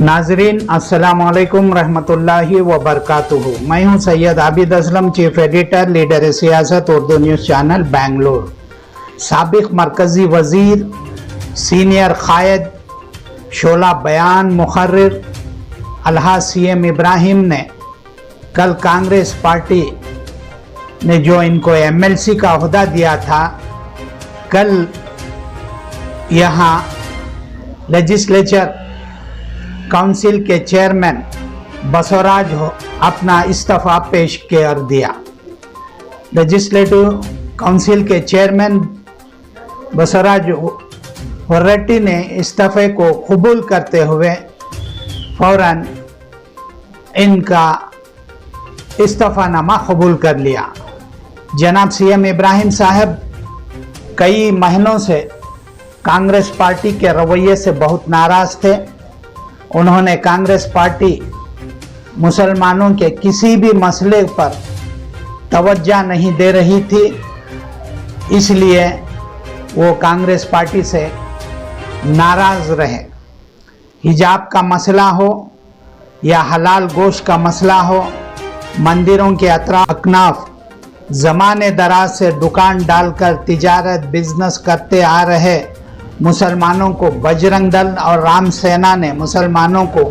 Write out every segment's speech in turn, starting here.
नाजरीन अस्सलाम वालेकुम रहमतुल्लाहि व बरकातुहू। मैं हूं Syed Abid Aslam, chief editor, leader सियासत, उर्दू न्यूज़ चैनल बेंगलोर। साबिक मरकज़ी वज़ीर, सीनियर कायद, शोला बयान मुखर्रिर अलहा सीएम इब्राहिम ने कल कांग्रेस पार्टी ने जो इनको एमएलसी का ओहदा दिया था, कल यहाँ लेजिस्लेचर काउंसिल के चेयरमैन बसवराज अपना इस्तीफा पेश कर दिया। लेजिस्लेटिव काउंसिल के चेयरमैन बसवराज होर्रेटी ने इस्तीफे को कबूल करते हुए फौरन इनका इस्तीफानामा कबूल कर लिया। जनाब सीएम इब्राहिम साहब कई महीनों से कांग्रेस पार्टी के रवैये से बहुत नाराज थे। उन्होंने कांग्रेस पार्टी मुसलमानों के किसी भी मसले पर तवज्जो नहीं दे रही थी, इसलिए वो कांग्रेस पार्टी से नाराज रहे। हिजाब का मसला हो या हलाल गोश्त का मसला हो, मंदिरों के अकनाफ ज़माने दराज से दुकान डालकर तिजारत बिजनेस करते आ रहे मुसलमानों को बजरंग दल और राम सेना ने मुसलमानों को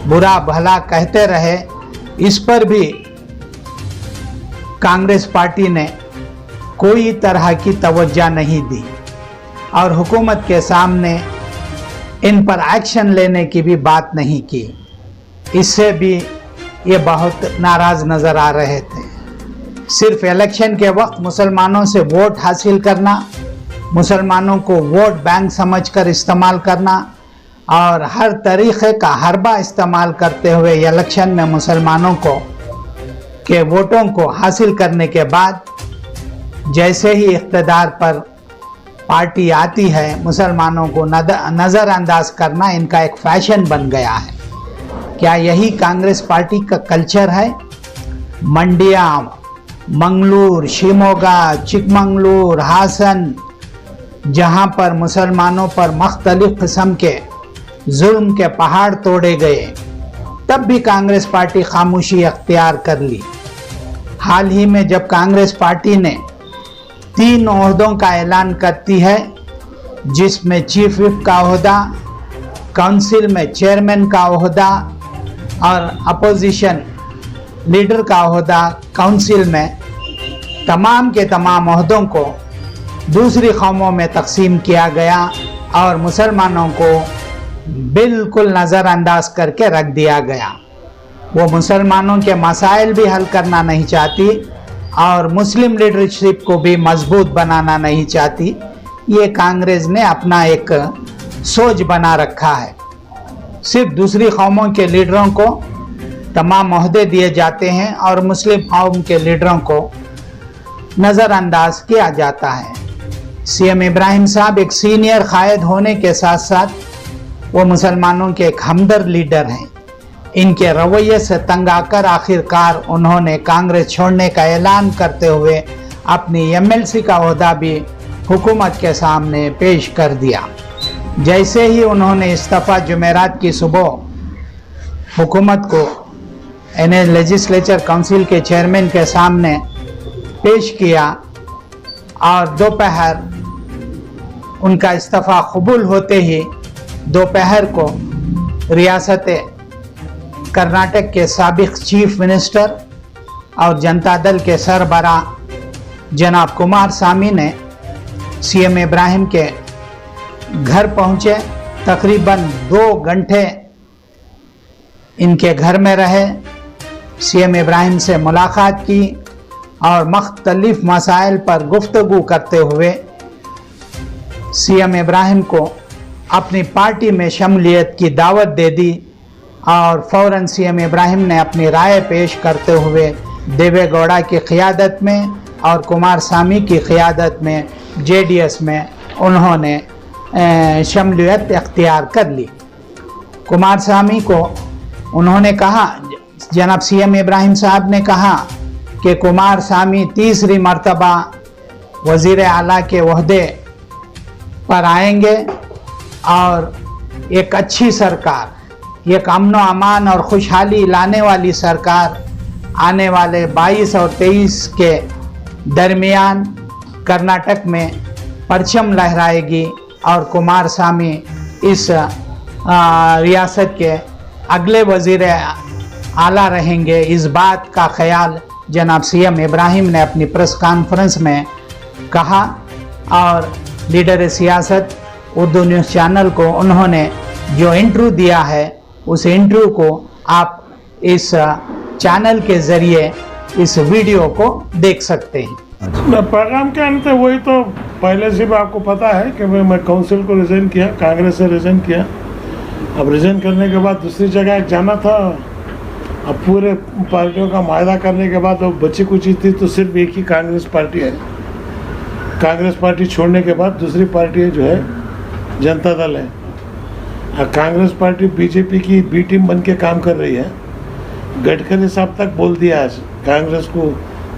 बुरा भला कहते रहे, इस पर भी कांग्रेस पार्टी ने कोई तरह की तवज्जो नहीं दी और हुकूमत के सामने इन पर एक्शन लेने की भी बात नहीं की। इससे भी ये बहुत नाराज नज़र आ रहे थे। सिर्फ इलेक्शन के वक्त मुसलमानों से वोट हासिल करना, मुसलमानों को वोट बैंक समझकर इस्तेमाल करना और हर तरीक़े का हरबा इस्तेमाल करते हुए इलेक्शन में मुसलमानों को के वोटों को हासिल करने के बाद जैसे ही इक़्तिदार पर पार्टी आती है, मुसलमानों को नज़रअंदाज करना इनका एक फैशन बन गया है। क्या यही कांग्रेस पार्टी का कल्चर है? मंडिया, मंगलूर, शिमोगा, चिकमंगलूर, हासन, जहां पर मुसलमानों पर मुख्तलिफ किस्म के जुल्म के पहाड़ तोड़े गए, तब भी कांग्रेस पार्टी खामोशी अख्तियार कर ली। हाल ही में जब कांग्रेस पार्टी ने 3 ओहदों का ऐलान करती है, जिसमें चीफ विप का ओहदा, काउंसिल में चेयरमैन का ओहदा और अपोजिशन लीडर का ओहदा काउंसिल में, तमाम के तमाम ओहदों को दूसरी कौमों में तकसीम किया गया और मुसलमानों को बिल्कुल नज़रअंदाज करके रख दिया गया। वो मुसलमानों के मसाइल भी हल करना नहीं चाहती और मुस्लिम लीडरशिप को भी मजबूत बनाना नहीं चाहती। ये कांग्रेस ने अपना एक सोच बना रखा है। सिर्फ दूसरी कौमों के लीडरों को तमाम ओहदे दिए जाते हैं और मुस्लिम कौम के लीडरों को नज़रअंदाज किया जाता है। सीएम इब्राहिम साहब एक सीनियर कायद होने के साथ साथ वो मुसलमानों के एक हमदर्द लीडर हैं। इनके रवैये से तंग आकर आखिरकार उन्होंने कांग्रेस छोड़ने का ऐलान करते हुए अपनी एमएलसी का ओहदा भी हुकूमत के सामने पेश कर दिया। जैसे ही उन्होंने इस्तीफा जुमेरात की सुबह हुकूमत को लेजिस्लेचर काउंसिल के चेयरमैन के सामने पेश किया और दोपहर उनका इस्तीफा कबूल होते ही दोपहर को रियासत कर्नाटक के साबिक चीफ मिनिस्टर और जनता दल के सरबरा जनाब कुमार स्वामी ने सीएम इब्राहिम के घर पहुंचे। तकरीबन 2 घंटे इनके घर में रहे सीएम इब्राहिम से मुलाकात की और मुख्तलिफ मसाइल पर गुफ्तगू करते हुए सीएम इब्राहिम को अपनी पार्टी में शमूलियत की दावत दे दी और फ़ौरन सीएम इब्राहिम ने अपनी राय पेश करते हुए देवे गौड़ा की क़ियादत में और कुमार स्वामी की क़ियादत में जेडीएस में उन्होंने शमूलियत इख्तियार कर ली। कुमार स्वामी को उन्होंने कहा, जनाब सीएम इब्राहिम साहब ने कहा कि कुमार स्वामी तीसरी मर्तबा वज़ीर आला के ओहदे पर आएंगे और एक अच्छी सरकार, एक अमन व अमान और खुशहाली लाने वाली सरकार आने वाले 22 और 23 के दरमियान कर्नाटक में परचम लहराएगी और कुमार स्वामी इस रियासत के अगले वज़ीर आला रहेंगे। इस बात का ख्याल जनाब सीएम इब्राहिम ने अपनी प्रेस कॉन्फ्रेंस में कहा और लीडर सियासत उर्दू न्यूज़ चैनल को उन्होंने जो इंटरव्यू दिया है उस इंटरव्यू को आप इस चैनल के ज़रिए इस वीडियो को देख सकते हैं। पैगाम क्या अंत है, वही तो पहले से भी आपको पता है कि मैं काउंसिल को रिज़ाइन किया, कांग्रेस से रिज़ाइन किया। अब रिज़ाइन करने के बाद दूसरी जगह जाना था। अब पूरे पार्टियों का मायदा करने के बाद अब बची कुची थी तो सिर्फ एक ही कांग्रेस पार्टी है। कांग्रेस पार्टी छोड़ने के बाद दूसरी पार्टी जो है जनता दल है। कांग्रेस पार्टी बीजेपी की बी टीम बन के काम कर रही है। गडकरी साहब तक बोल दिया आज कांग्रेस को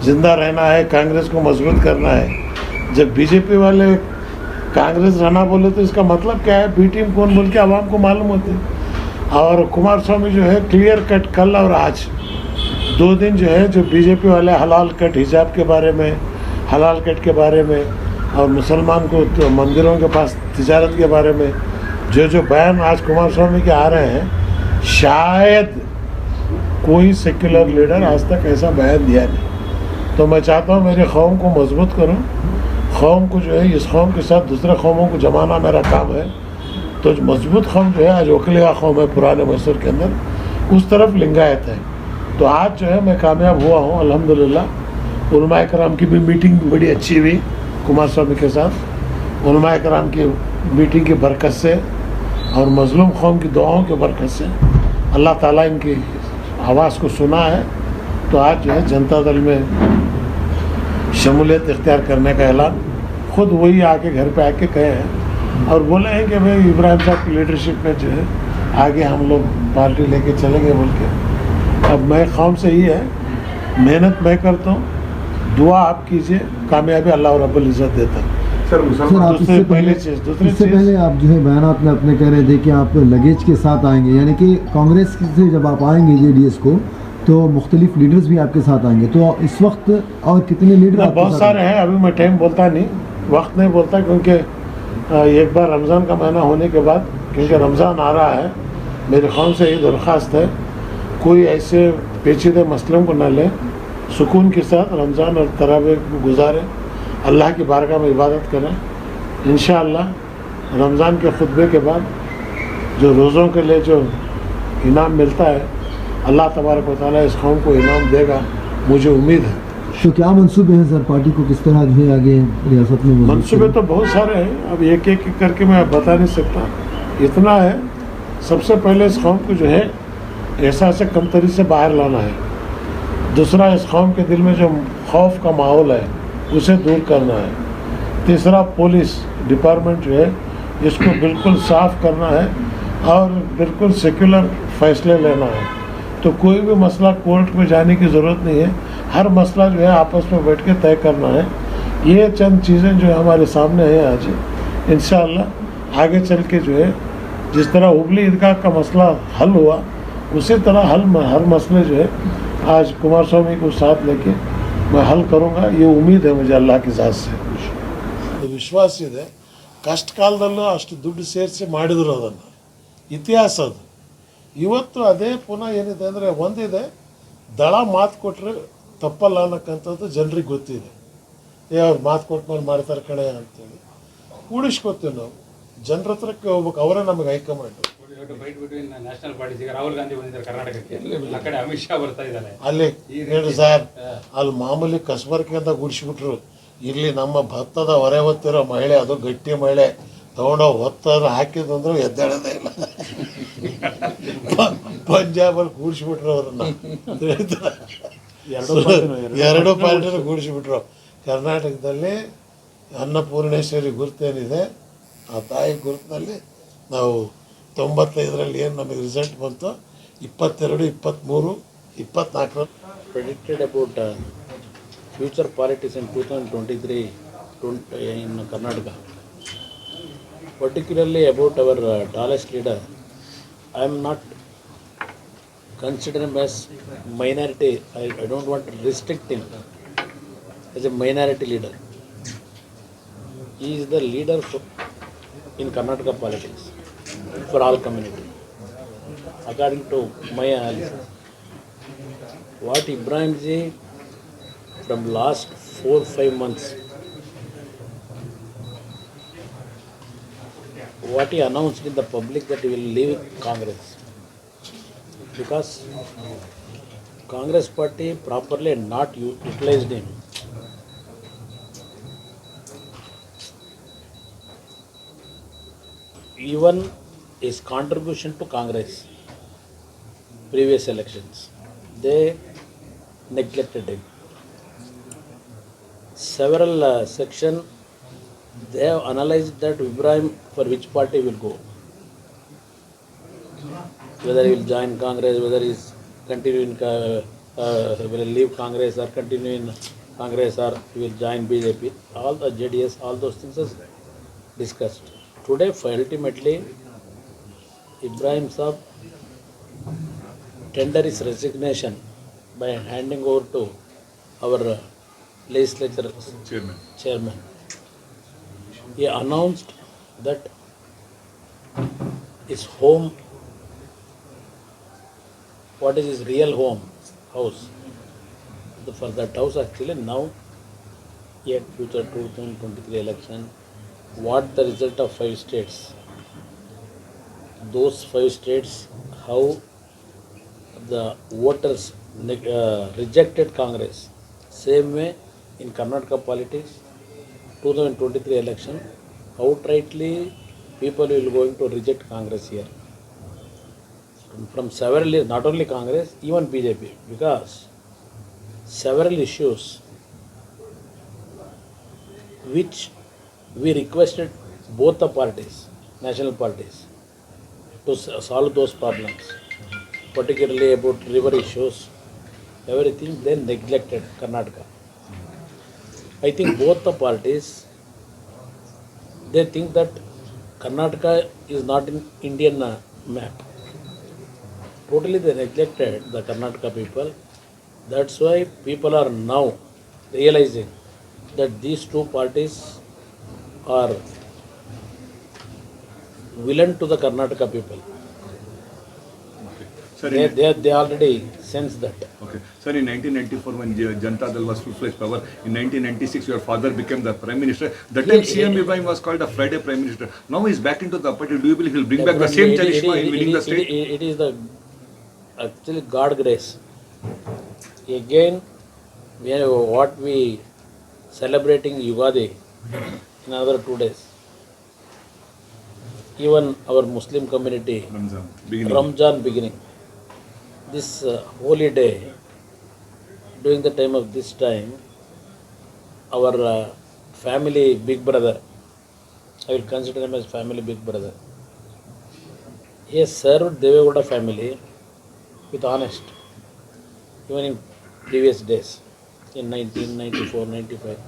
जिंदा रहना है, कांग्रेस को मजबूत करना है। जब बीजेपी वाले कांग्रेस रहना बोले तो इसका मतलब क्या है, बी टीम कौन बोल के आवाम को मालूम होती है। और कुमार स्वामी जो है क्लियर कट कल और आज 2 दिन जो है, जो बीजेपी वाले हलाल कट हिजाब के बारे में, हलाल कट के बारे में और मुसलमान को तो मंदिरों के पास तिजारत के बारे में जो बयान आज कुमार स्वामी के आ रहे हैं, शायद कोई सेक्युलर लीडर आज तक ऐसा बयान दिया नहीं। तो मैं चाहता हूँ मेरी कौम को मजबूत करूँ, कौम को जो है इस कौम के साथ दूसरे कौमों को जमाना मेरा काम है। तो मजबूत कौम जो है आज वकलिया कौम है पुराने मैसूर के अंदर, उस तरफ लिंगायत है। तो आज जो है मैं कामयाब हुआ हूँ अल्हम्दुलिल्लाह। उलमाए कराम की भी मीटिंग बड़ी अच्छी हुई कुमार स्वामी के साथ। उलमाए कराम की मीटिंग की बरकत से और मजलूम कौम की दुआओं की बरकत से अल्लाह ताला इनकी आवाज़ को सुना है। तो आज जो है जनता दल में शमूलियत इख्तियार करने का ऐलान खुद वही आके घर पे आके कहे हैं और बोले हैं कि भाई इब्राहिम साहब की लीडरशिप में जो है आगे हम लोग पार्टी लेके चलेंगे बोल के। अब मैं कौम से ही है, मेहनत मैं करता हूँ, दुआ आप कीजिए, कामयाबी अल्लाह रब्बुल इज़्ज़त देता है। सर आप इससे पहले आप जो है बयानात में अपने कह रहे थे कि आप लगेज के साथ आएंगे, यानी कि कांग्रेस से जब आप आएंगे जेडीएस को तो मुख्तलिफ लीडर्स भी आपके साथ आएंगे। तो इस वक्त और कितने लीडर? बहुत सारे हैं, अभी मैं टाइम बोलता नहीं, वक्त नहीं बोलता, क्योंकि एक बार रमज़ान का महीना होने के बाद, क्योंकि रमज़ान आ रहा है, मेरे कौम से ये दरख्वास्त है कोई ऐसे पेचीदे मसलों को न ले, सुकून के साथ रमज़ान और तरावी को गुजारें, अल्लाह की बारगाह में इबादत करें। इंशाअल्लाह रमज़ान के खुतबे के बाद जो रोज़ों के लिए जो इनाम मिलता है अल्लाह तबारक व तआला इस कौम को इनाम देगा, मुझे उम्मीद है। तो क्या मंसूबे हैं सर, पार्टी को किस तरह जो है आगे रियासत में? मंसूबे तो बहुत सारे हैं, अब एक एक करके मैं बता नहीं सकता। इतना है, सबसे पहले इस कौम को जो है एहसास कमतरी से बाहर लाना है। दूसरा, इस कौम के दिल में जो खौफ का माहौल है उसे दूर करना है। तीसरा, पुलिस डिपार्टमेंट जो है इसको बिल्कुल साफ़ करना है और बिल्कुल सेक्युलर फैसले लेना है। तो कोई भी मसला कोर्ट में जाने की ज़रूरत नहीं है, हर मसला जो है आपस में बैठ के तय करना है। ये चंद चीज़ें जो हमारे सामने हैं आज, इंशाअल्लाह आगे चल के जो है जिस तरह हुबली ईदगाह का मसला हल हुआ उसी तरह हर मसले जो है आज कुमार स्वामी को साथ लेके मैं हल करूँगा, ये उम्मीद है मुझे अल्लाह की ज़ात से। विश्वास ಇದೆ, ಕಷ್ಟ ಕಾಲದಲ್ಲೂ ಅಷ್ಟು ದುಡ್ಡು ಸೇರಿಸಿ ಮಾಡಿದ್ರು ಅದನ್ನು, ಇತಿಹಾಸ ಅದು. ಇವತ್ತು ಅದೇ ಪುನಃ ಏನಿದೆ ಅಂದರೆ ಒಂದಿದೆ, ದಳ ಮಾತು ಕೊಟ್ಟರೆ ತಪ್ಪಲ್ಲ ಅನ್ನೋಕ್ಕಂಥದ್ದು ಜನರಿಗೆ ಗೊತ್ತಿದೆ. ಅವ್ರು ಮಾತು ಕೊಟ್ಟ ಮೇಲೆ ಮಾಡ್ತಾರೆ ಕಣೆ ಅಂತೇಳಿ ಉಳಿಸ್ಕೊತೀವಿ ನಾವು. ಜನರ ಹತ್ರಕ್ಕೆ ಹೋಗ್ಬೇಕು, ಅವರೇ ನಮಗೆ ಹೈಕಮಾಂಡ್. ಇವತ್ತು ಫೈಟ್ ಬಿಟ್ವೀನ್ ನ್ಯಾಷನಲ್ ಪಾರ್ಟೀಸ್. ಈಗ ರಾಹುಲ್ ಗಾಂಧಿ ಬಂದಿದ್ದಾರೆ ಕರ್ನಾಟಕಕ್ಕೆ, ಆ ಕಡೆ ಅಮಿತ್ ಶಾ ಬರ್ತಾ ಇದ್ದಾರೆ. ಅಲ್ಲಿ ಹೇಳಿ ಸರ್, ಅಲ್ಲಿ ಮಾಮೂಲಿ ಕಸ್ಬರ್ಕಿ ಅಂತ ಗುಡಿಸ್ಬಿಟ್ರು. ಇಲ್ಲಿ ನಮ್ಮ ಭತ್ತದ ಹೊರೆ ಹೊತ್ತಿರೋ ಮಹಿಳೆ, ಅದು ಗಟ್ಟಿ ಮಹಿಳೆ, ತಗೊಂಡೋಗಿ ಹೊತ್ತನ್ನು ಹಾಕಿದಂದ್ರೆ ಎದ್ದೇಳೋದೇ ಇಲ್ಲ. ಪಂಜಾಬಲ್ಲಿ ಕೂಡಿಸ್ಬಿಟ್ರು ಅವ್ರನ್ನ, ಎರಡು ಪಾರ್ಟಿನೂ ಕೂಡಿಸ್ಬಿಟ್ರು. ಕರ್ನಾಟಕದಲ್ಲಿ ಅನ್ನಪೂರ್ಣೇಶ್ವರಿ ಗುರುತೇನಿದೆ, ಆ ತಾಯಿ ಗುರುತಿನಲ್ಲಿ ನಾವು 95ರಲ್ಲಿ ಏನು ನಮಗೆ ರಿಸಲ್ಟ್ ಬಂತು, 22, 23, 24 predicted about future politics in 2023 in Karnataka. Particularly about our tallest leader, I am not considering him as minority. I don't want to restrict him as a minority leader. He is the leader in Karnataka politics for all community. According to my analysis, what Ibrahim ji from last 4-5 months, what he announced in the public that he will leave Congress, because Congress party properly not utilized him. Even his contribution to Congress, previous elections, they neglected him. Several section they have analyzed that Ibrahim for which party will go, whether he will join Congress, whether he is continuing will leave Congress or continue in Congress, or he will join BJP. All the JDS, all those things are discussed. Today, ultimately, Ibrahim Saab tender his resignation by handing over to our legislature chairman. He announced that his home, what is his real home, house, for that house actually now, yet future 2023 election, what the result of 5 states, those 5 states, how the voters rejected Congress. Same way in Karnataka politics, 2023 election, outrightly people will going to reject Congress here. From several, not only Congress, even BJP, because several issues which we requested both the parties, national parties, to solve those problems, particularly about river issues, everything they neglected Karnataka. I think both the parties, they think that Karnataka is not in Indian map. Totally they neglected the Karnataka people. That's why people are now realizing that these two parties are villain to the Karnataka people. Sir, They already sense that. okay. Sir, in 1994, when Janata Dal was full-fledged power, in 1996, your father became the Prime Minister. That time, CM Ibrahim was called a Friday Prime Minister. Now he's back into the party. Do you believe he'll bring back the same charisma in winning the state? It is the actually God grace. Again, what we celebrating Yugadi in another 2 days. Even our Muslim community, Ramzan beginning. This holy day, during the time of this time, our family big brother, I will consider him as family big brother. He has served Devegowda family with honest, even in previous days, in 1994, 95.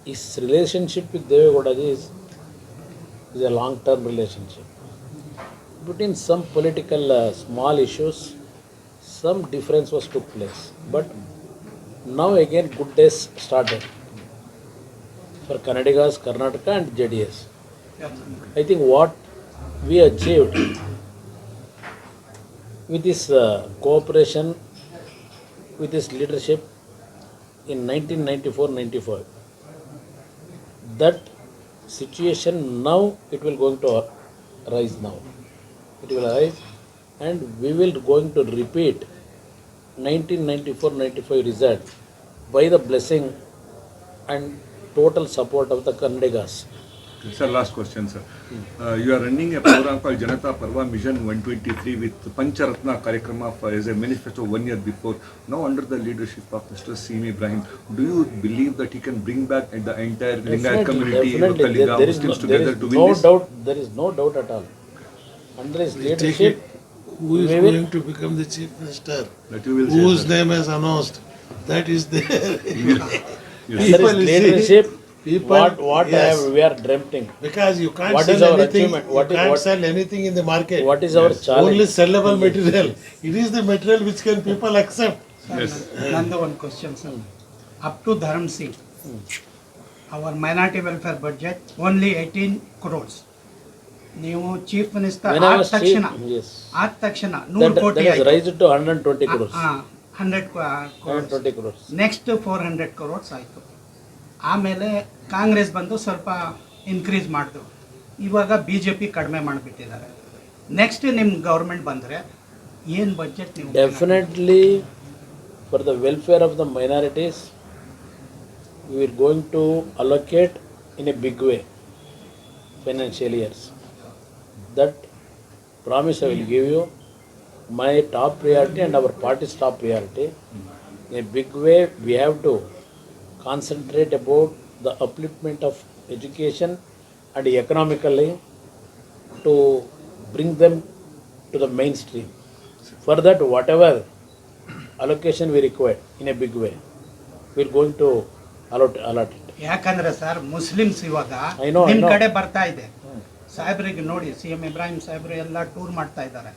His relationship with Devegowda is a long-term relationship. But in some political small issues, some difference was took place. But now again good days started for Kannadigas, Karnataka and JDS. I think what we achieved with this cooperation, with this leadership in 1994-95, that situation now it will going to rise now. it will arise, and we will going to repeat 1994-95 result by the blessing and total support of the Kandigas. Sir, last question, sir. You are running a program called Janata Parva Mission 123 with Pancharatna Karyakrama as a manifesto 1 year before. Now, under the leadership of Mr. C.M. Ibrahim, do you believe that he can bring back the entire Lingayat community, Kaliga, Muslims together to win no this? doubt, there is no doubt at all. Under his leadership, Who is we will- going to become the chief minister? That you will say, Whose sir. name is announced? That is there. under his leadership, people- what yes. we are dreaming. Because you can't What is sell our anything. achievement? You What is- can't what- sell anything in the market. What is our challenge? Only sellable material. It is the material which can people accept. Yes. ನಂದು ಒಂದು question sir up to Dharam Singh ಅವರ್ minority welfare budget only 18 crores. ನೀವು chief minister When I ಆದ was ತಕ್ಷಣ chief- yes. 100 That ಕೋಟಿ is ಆಯ್ತು. raised to 120 crores. 100 crores. 120 crores. Next 400 crores ಆಯಿತು. ಆಮೇಲೆ ಕಾಂಗ್ರೆಸ್ ಬಂದು ಸ್ವಲ್ಪ ಇನ್ಕ್ರೀಸ್ ಮಾಡಿದ್ರು. ಇವಾಗ ಬಿ ಜೆ ಪಿ ಕಡಿಮೆ ಮಾಡಿಬಿಟ್ಟಿದ್ದಾರೆ. ನೆಕ್ಸ್ಟ್ ನಿಮ್ಮ ಗೌರ್ಮೆಂಟ್ ಬಂದರೆ ಏನು ಬಜೆಟ್ ನೀವು Definitely, for the welfare of the minorities, we are going to allocate in a big way financial years. That promise I will give you. My top priority and our party's top priority. In a big way, we have to concentrate about the upliftment of education and economically to bring them to the mainstream. For that, whatever allocation we require in a big way, we are going to allot it. ಯಾಕಂದ್ರೆ sir Muslims ಇವಾಗ I know, ನಿಮ್ಮ I know. ಕಡೆ ಬರ್ತಾ ಇದೆ. ಸಾಹೇಬ್ರಿಗೆ ನೋಡಿ CM Ibrahim ಸಾಹೇಬ್ರು ಎಲ್ಲ ಟೂರ್ ಮಾಡ್ತಾ ಇದ್ದಾರೆ.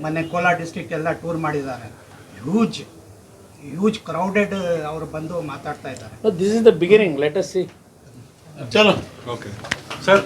ಮೊನ್ನೆ ಕೋಲಾರ ಡಿಸ್ಟ್ರಿಕ್ಟ್ ಎಲ್ಲ ಟೂರ್ ಮಾಡಿದ್ದಾರೆ. ಹ್ಯೂಜ್ ಕ್ರೌಡೆಡ್ ಅವರು ಬಂದು ಮಾತಾಡ್ತಾ ಇದ್ದಾರೆ. This is the beginning. Let us see. Chalo. Okay. Sir.